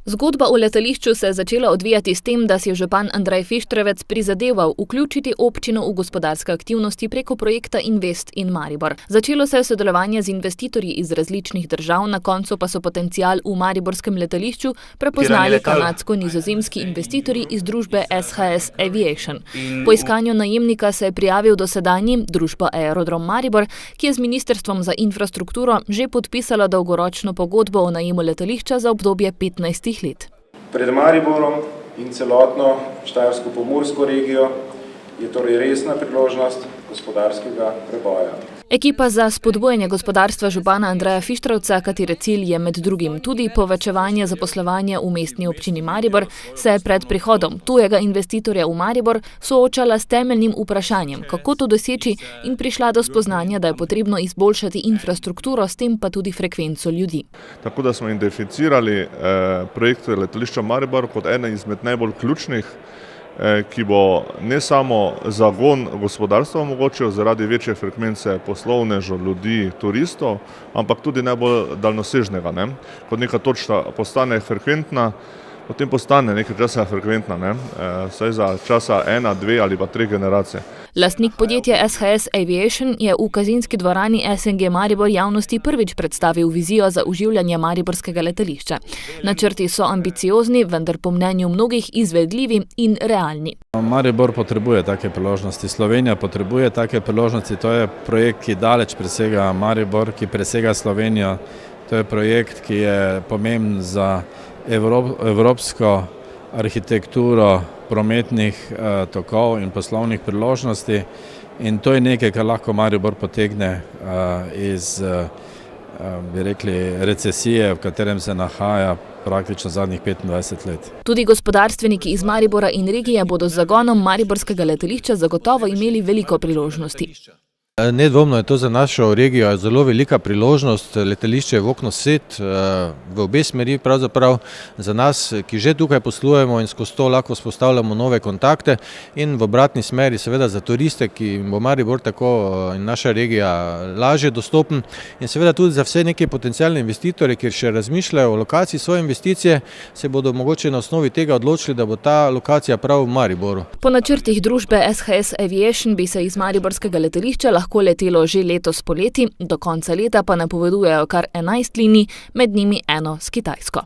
Zgodba o letališču se je začela odvijati s tem, da si je župan Andrej Fištrevec prizadeval vključiti občino v gospodarske aktivnosti preko projekta Invest in Maribor. Začelo se je sodelovanje z investitorji iz različnih držav, na koncu pa so potencial v mariborskem letališču prepoznali kanadsko-nizozemski investitorji iz družbe SHS Aviation. Po iskanju najemnika se je prijavil dosedanji družba Aerodrom Maribor, ki je z Ministrstvom za infrastrukturo že podpisala dolgoročno pogodbo o najemu letališča za obdobje 15 let. Pred Mariborom in celotno Štajersko-pomursko regijo je torej resna priložnost gospodarskega preboja. Ekipa za spodbujanje gospodarstva župana Andreja Fištravca, katere cilj je med drugim tudi povečevanje zaposlovanja v mestni občini Maribor, se je pred prihodom tujega investitorja v Maribor soočala s temeljnim vprašanjem, kako to doseči, in prišla do spoznanja, da je potrebno izboljšati infrastrukturo, s tem pa tudi frekvenco ljudi. Tako da smo identificirali projekt letališča Maribor kot ena izmed najbolj ključnih, ki bo ne samo zagon gospodarstva omogočil zaradi večje frekvence poslovnežev, ljudi, turistov, ampak tudi najbolj daljnosežnega. Kot neka točka postane frekventna, potem postane nekaj časa frekventna, vsaj za časa 1, 2 ali pa 3 generacije. Lastnik podjetja SHS Aviation je v Kazinski dvorani SNG Maribor javnosti prvič predstavil vizijo za oživljanje mariborskega letališča. Načrti so ambiciozni, vendar po mnenju mnogih izvedljivi in realni. Maribor potrebuje take priložnosti, Slovenija potrebuje take priložnosti, to je projekt, ki daleč presega Maribor, ki presega Slovenijo, to je projekt, ki je pomemben za evropsko arhitekturo prometnih tokov in poslovnih priložnosti, in to je nekaj, kar lahko Maribor potegne iz, bi rekli, recesije, v katerem se nahaja praktično zadnjih 25 let. Tudi gospodarstveniki iz Maribora in regije bodo z zagonom mariborskega letališča zagotovo imeli veliko priložnosti. Nedvomno je to za našo regijo zelo velika priložnost. Letališče je v okno set v obe smeri, pravzaprav za nas, ki že tukaj poslujemo in skozi to lahko vzpostavljamo nove kontakte, in v obratni smeri seveda za turiste, ki jim bo Maribor tako in naša regija lažje dostopen, in seveda tudi za vse neke potencialne investitorje, ki še razmišljajo o lokaciji svoje investicije, se bodo mogoče na osnovi tega odločili, da bo ta lokacija prav v Mariboru. Po načrtih družbe SHS Aviation bi se iz mariborskega letališča lahko letelo že letos poleti, do konca leta pa napovedujejo kar 11 linij, med njimi eno s Kitajsko.